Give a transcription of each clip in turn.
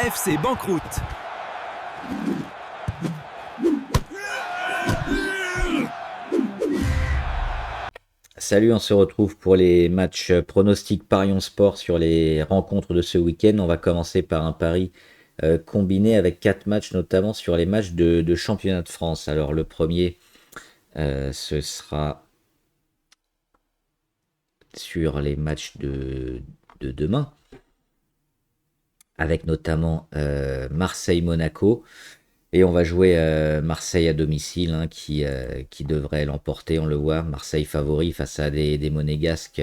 FC banqueroute. Salut, on se retrouve pour les matchs pronostics Parions Sport sur les rencontres de ce week-end. On va commencer par un pari combiné avec 4 matchs, notamment sur les matchs de championnat de France. Alors le premier, ce sera sur les matchs de demain, avec notamment Marseille-Monaco. Et on va jouer Marseille à domicile, hein, qui devrait l'emporter, on le voit. Marseille favori face à des Monégasques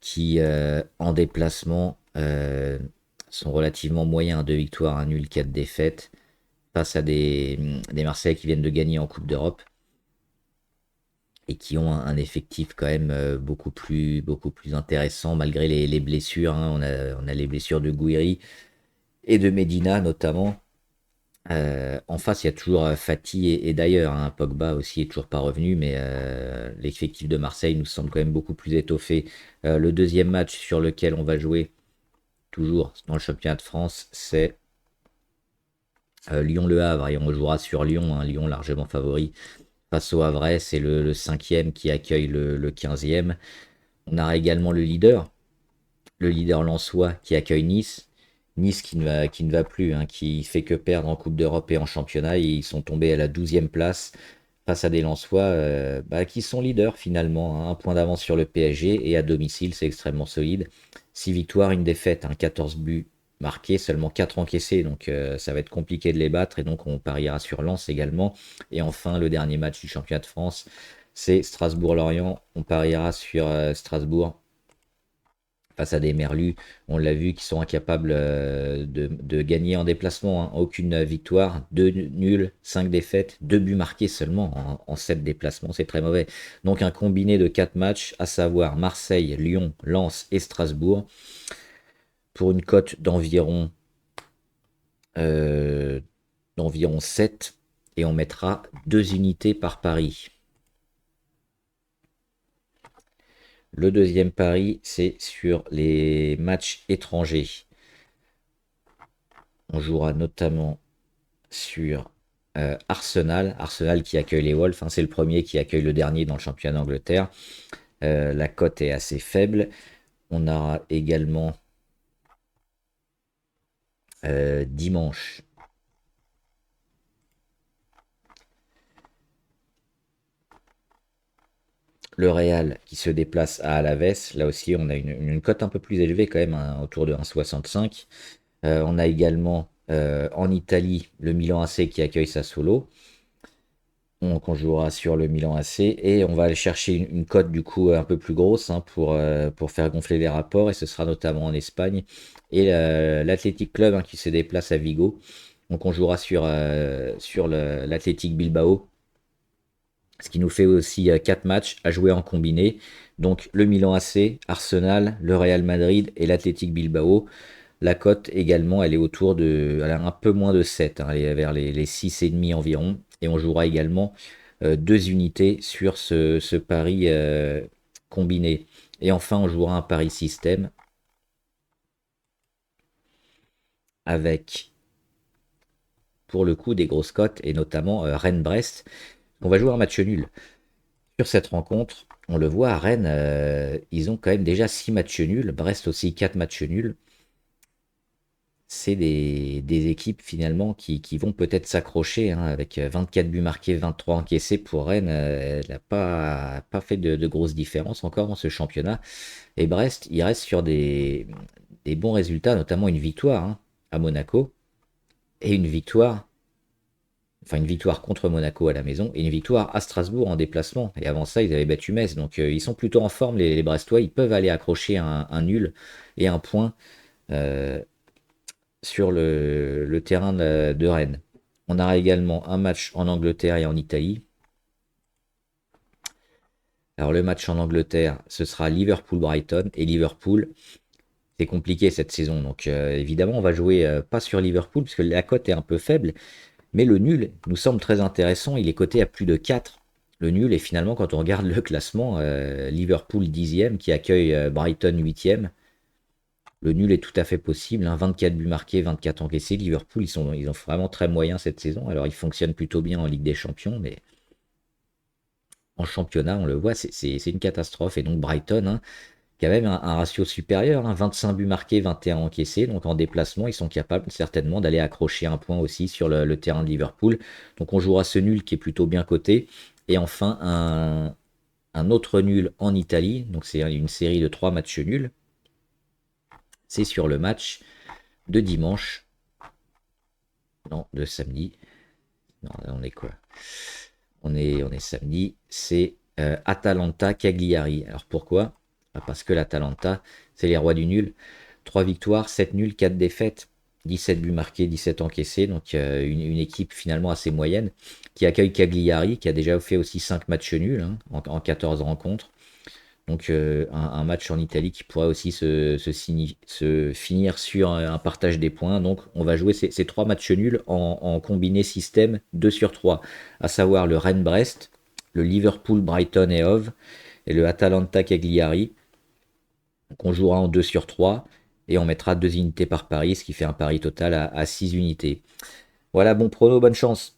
qui, en déplacement, sont relativement moyens. 2 victoires, un nul, 4 défaites. Face à des Marseillais qui viennent de gagner en Coupe d'Europe et qui ont un effectif quand même beaucoup plus intéressant malgré les blessures, hein. On a les blessures de Gouiri et de Medina notamment. En face, il y a toujours Fati et d'ailleurs, hein, Pogba aussi est toujours pas revenu, mais l'effectif de Marseille nous semble quand même beaucoup plus étoffé. Le deuxième match sur lequel on va jouer, toujours dans le championnat de France, c'est Lyon-Le Havre, et on jouera sur Lyon, hein, Lyon largement favori face au Havre, c'est le cinquième qui accueille le 15e. On a également le leader lensois qui accueille Nice. Nice qui ne va plus, hein, qui fait que perdre en Coupe d'Europe et en championnat. Ils sont tombés à la 12e place face à des Lensois qui sont leaders finalement, hein. Un point d'avance sur le PSG et à domicile, c'est extrêmement solide. 6 victoires, une défaite, hein, 14 buts marqués, seulement 4 encaissés. Donc ça va être compliqué de les battre et donc on pariera sur Lens également. Et enfin, le dernier match du championnat de France, c'est Strasbourg-Lorient. On pariera sur Strasbourg face à des Merlus, on l'a vu, qui sont incapables de gagner en déplacement, hein. Aucune victoire, 2 nuls, 5 défaites, 2 buts marqués seulement en 7 déplacements, c'est très mauvais. Donc un combiné de 4 matchs, à savoir Marseille, Lyon, Lens et Strasbourg, pour une cote euh, d'environ 7, et on mettra 2 unités par pari. Le deuxième pari, c'est sur les matchs étrangers. On jouera notamment sur Arsenal. Arsenal qui accueille les Wolves, hein, c'est le premier qui accueille le dernier dans le championnat d'Angleterre. La cote est assez faible. On aura également dimanche le Real qui se déplace à Alaves. Là aussi, on a une cote un peu plus élevée quand même, hein, autour de 1,65. On a également en Italie le Milan AC qui accueille Sassuolo. Donc on jouera sur le Milan AC et on va aller chercher une cote du coup un peu plus grosse, hein, pour faire gonfler les rapports, et ce sera notamment en Espagne et l'Athletic Club, hein, qui se déplace à Vigo. Donc on jouera sur l'Athletic Bilbao, ce qui nous fait aussi 4 matchs à jouer en combiné. Donc le Milan AC, Arsenal, le Real Madrid et l'Athletic Bilbao. La cote également, elle a un peu moins de 7, hein, elle est vers les 6,5 environ. Et on jouera également 2 unités sur ce pari combiné. Et enfin, on jouera un pari système avec, pour le coup, des grosses cotes, et notamment Rennes-Brest. On va jouer un match nul. Sur cette rencontre, on le voit à Rennes, ils ont quand même déjà 6 matchs nuls. Brest aussi 4 matchs nuls. C'est des équipes finalement qui vont peut-être s'accrocher, hein, avec 24 buts marqués, 23 encaissés pour Rennes. Elle n'a pas fait de grosses différences encore dans ce championnat. Et Brest, il reste sur des bons résultats, notamment une victoire, hein, à Monaco, et une victoire contre Monaco à la maison, et une victoire à Strasbourg en déplacement. Et avant ça, ils avaient battu Metz. Donc ils sont plutôt en forme, les Brestois. Ils peuvent aller accrocher un nul et un point euh, sur le terrain de Rennes. On aura également un match en Angleterre et en Italie. Alors le match en Angleterre, ce sera Liverpool-Brighton. Et Liverpool, c'est compliqué cette saison. Donc évidemment, on va jouer pas sur Liverpool, puisque la cote est un peu faible. Mais le nul nous semble très intéressant. Il est coté à plus de 4. Le nul, et finalement, quand on regarde le classement, Liverpool 10e qui accueille Brighton 8e. Le nul est tout à fait possible, hein. 24 buts marqués, 24 encaissés. Liverpool, ils ont vraiment très moyen cette saison. Alors, ils fonctionnent plutôt bien en Ligue des Champions, mais en championnat, on le voit, c'est une catastrophe. Et donc, Brighton, hein, qui a même un ratio supérieur, hein, 25 buts marqués, 21 encaissés. Donc, en déplacement, ils sont capables certainement d'aller accrocher un point aussi sur le terrain de Liverpool. Donc, on jouera ce nul qui est plutôt bien coté. Et enfin, un autre nul en Italie. Donc, c'est une série de 3 matchs nuls. C'est sur le match de dimanche. Non, de samedi. Non, là, on est quoi? On est samedi. C'est Atalanta Cagliari. Alors pourquoi? Parce que l'Atalanta, c'est les rois du nul. 3 victoires, 7 nuls, 4 défaites. 17 buts marqués, 17 encaissés. Donc une équipe finalement assez moyenne qui accueille Cagliari, qui a déjà fait aussi 5 matchs nuls, hein, en 14 rencontres. Donc un match en Italie qui pourrait aussi se finir sur un partage des points. Donc on va jouer ces 3 matchs nuls en combiné système 2 sur 3, à savoir le Rennes-Brest, le Liverpool-Brighton et Hove et le Atalanta-Cagliari. Donc on jouera en 2 sur 3 et on mettra 2 unités par pari, ce qui fait un pari total à 6 unités. Voilà, bon prono, bonne chance.